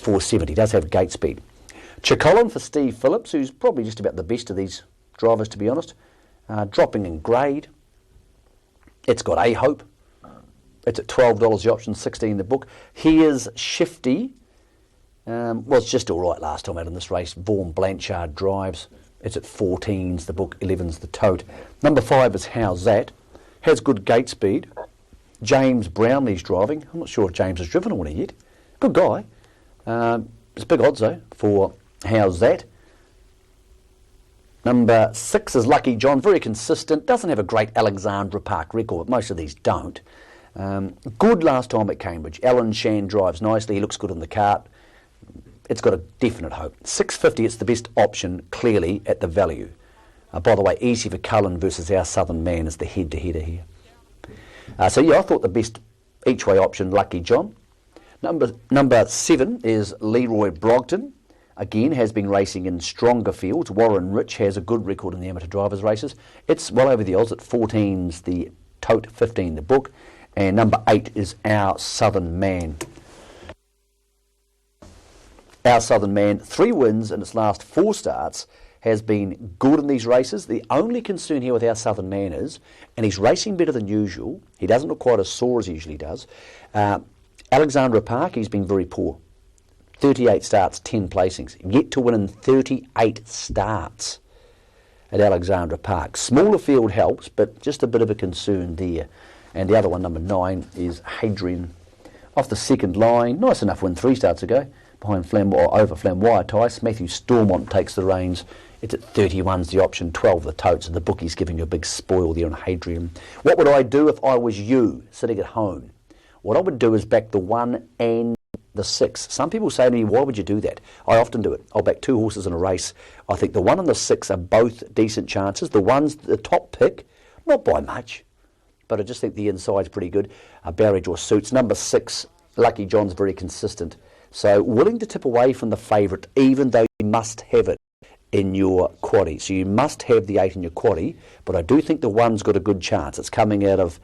470. Does have gate speed. Chicolin for Steve Phillips, who's probably just about the best of these drivers, to be honest. Dropping in grade. It's got a hope. It's at $12 the option, $16 the book. Here's Shifty. Was just all right last time out in this race. Vaughan Blanchard drives. It's at 14's the book, 11's the tote. Number 5 is How's That? Has good gate speed. James Brownlee's driving. I'm not sure if James has driven a winner yet. Good guy. It's big odds though for How's That? Number 6 is Lucky John. Very consistent. Doesn't have a great Alexandra Park record. Most of these don't. Good last time at Cambridge. Alan Shan drives nicely. He looks good in the cart. It's got a definite hope. $6.50, it's the best option, clearly, at the value. By the way, Easy for Cullen versus Our Southern Man is the head-to-header here. So, yeah, I thought the best each-way option, Lucky John. Number 7 is Leroy Brogden. Again, has been racing in stronger fields. Warren Rich has a good record in the amateur drivers' races. It's well over the odds at 14's the tote, 15 the book. And number 8 is Our Southern Man. Our Southern Man, 3 wins in its last 4 starts, has been good in these races. The only concern here with Our Southern Man is, and he's racing better than usual, he doesn't look quite as sore as he usually does. Alexandra Park, he's been very poor. 38 starts, 10 placings. Yet to win in 38 starts at Alexandra Park. Smaller field helps, but just a bit of a concern there. And the other one, number 9, is Hadrian. Off the second line, nice enough win 3 starts ago. Behind over Flamboyant Tice. Matthew Stormont takes the reins. It's at 31's the option, 12 the totes, and the bookie's giving you a big spoil there on Hadrian. What would I do if I was you sitting at home? What I would do is back the 1 and the 6. Some people say to me, why would you do that? I often do it. I'll back 2 horses in a race. I think the 1 and the 6 are both decent chances. The 1's the top pick, not by much, but I just think the inside's pretty good. Barrage or Suits. Number 6, Lucky John's very consistent. So willing to tip away from the favourite, even though you must have it in your quaddie. So you must have the 8 in your quaddie, but I do think the 1's got a good chance. It's coming out of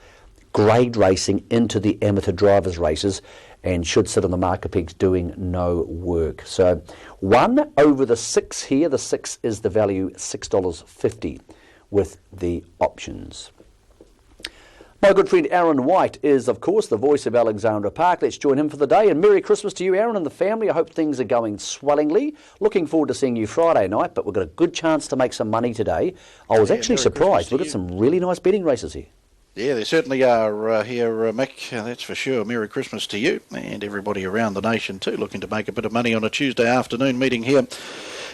grade racing into the amateur drivers' races and should sit on the marker pegs doing no work. So 1 over the 6 here. The 6 is the value, $6.50 with the options. My good friend Aaron White is, of course, the voice of Alexandra Park. Let's join him for the day. And Merry Christmas to you, Aaron, and the family. I hope things are going swellingly. Looking forward to seeing you Friday night, but we've got a good chance to make some money today. I was actually surprised. We've got some really nice betting races here. Yeah, there certainly are here, Mick, that's for sure. Merry Christmas to you and everybody around the nation too, looking to make a bit of money on a Tuesday afternoon meeting here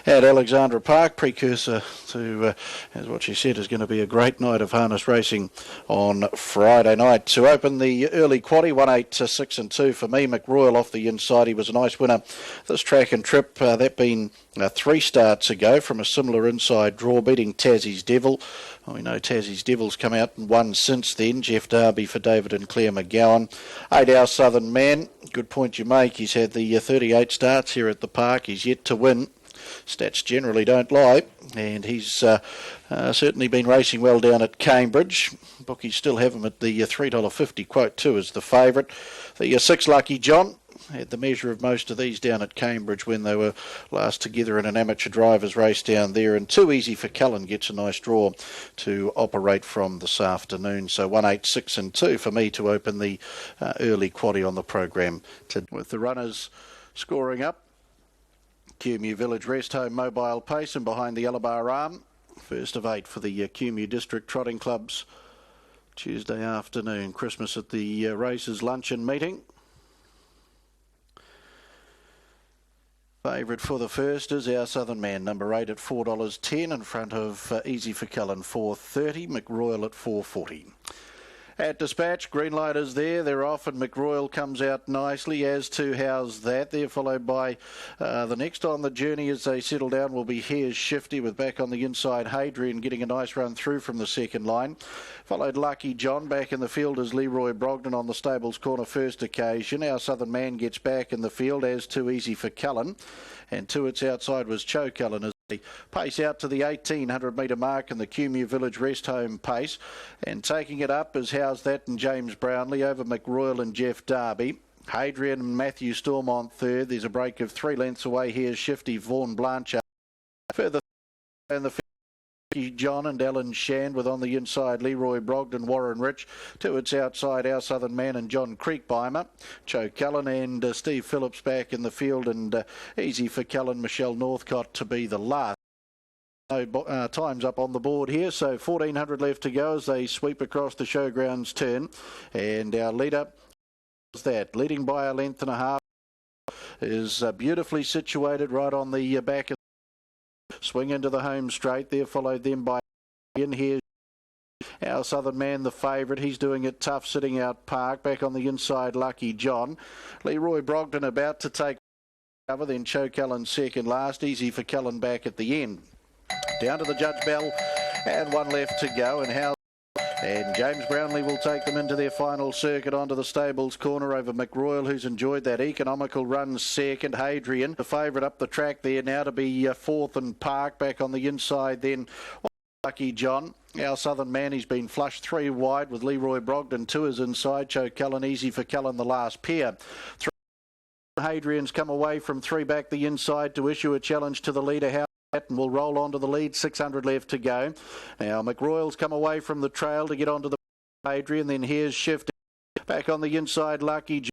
at Alexandra Park, precursor to, as what she said, is going to be a great night of harness racing on Friday night. To open the early quaddie, 1, 8, 6 and 2 for me. McRoyal off the inside. He was a nice winner this track and trip, that being 3 starts ago from a similar inside draw, beating Tassie's Devil. Well, we know Tassie's Devil's come out and won since then. Jeff Darby for David and Claire McGowan. 8 Our Southern Man. Good point you make. He's had the 38 starts here at the park. He's yet to win. Stats generally don't lie, and he's certainly been racing well down at Cambridge. Bookies still have him at the $3.50 quote too as the favourite. The 6 Lucky John had the measure of most of these down at Cambridge when they were last together in an amateur drivers race down there, and Too Easy for Cullen gets a nice draw to operate from this afternoon. So 1, 8, 6 and 2 for me to open the early quaddie on the program, with the runners scoring up. QMU Village Rest Home Mobile Pace, and behind the Yellow Bar Arm, first of 8 for the QMU District Trotting Club's Tuesday afternoon. Christmas at the Races luncheon meeting. Favourite for the first is Our Southern Man, number 8 at $4.10 in front of Easy for Cullen, $4.30, McRoyal at $4.40. At Dispatch, green light is there. They're off, and McRoyal comes out nicely, as to How's That. They're followed by the next on the journey as they settle down will be Here's Shifty, with back on the inside Hadrian getting a nice run through from the second line. Followed Lucky John. Back in the field is Leroy Brogden on the stable's corner first occasion. Our Southern Man gets back in the field, as Too Easy for Cullen. And to its outside was Cho Cullen as they pace out to the 1,800 metre mark in the QMU Village Rest Home pace. And taking it up is How's That and James Brownlee over McRoyal and Jeff Darby. Hadrian and Matthew Stormont third. There's a break of 3 lengths away. Here's Shifty Vaughan Blanchard. Further and the John and Alan Shand with on the inside Leroy Brogden, Warren Rich. To its outside Our Southern Man and John Creekbeimer. Joe Cullen and Steve Phillips back in the field, and easy for Cullen, Michelle Northcott to be the last. No time's up on the board here, so 1400 left to go as they sweep across the showgrounds turn. And our leader is that, leading by a length and a half, is beautifully situated right on the back of swing into the home straight there, followed then by in here. Our Southern Man, the favourite, he's doing it tough, sitting out Park. Back on the inside, Lucky John. Leroy Brogden about to take cover, then Cho Cullen second last. Easy for Cullen back at the end. Down to the Judge Bell, and 1 left to go, and James Brownlee will take them into their final circuit onto the stables corner over McRoyal, who's enjoyed that economical run second. Hadrian, the favourite up the track there now to be fourth, and Park back on the inside then. Lucky John. Our Southern Man, he's been flushed 3 wide with Leroy Brogden 2 is inside. Cho Cullen, easy for Cullen the last pair. Hadrian's come away from 3 back the inside to issue a challenge to the leader. And will roll on to the lead, 600 left to go. Now McRoyal's come away from the trail to get onto the Adrian, then here's Shift back on the inside, Lucky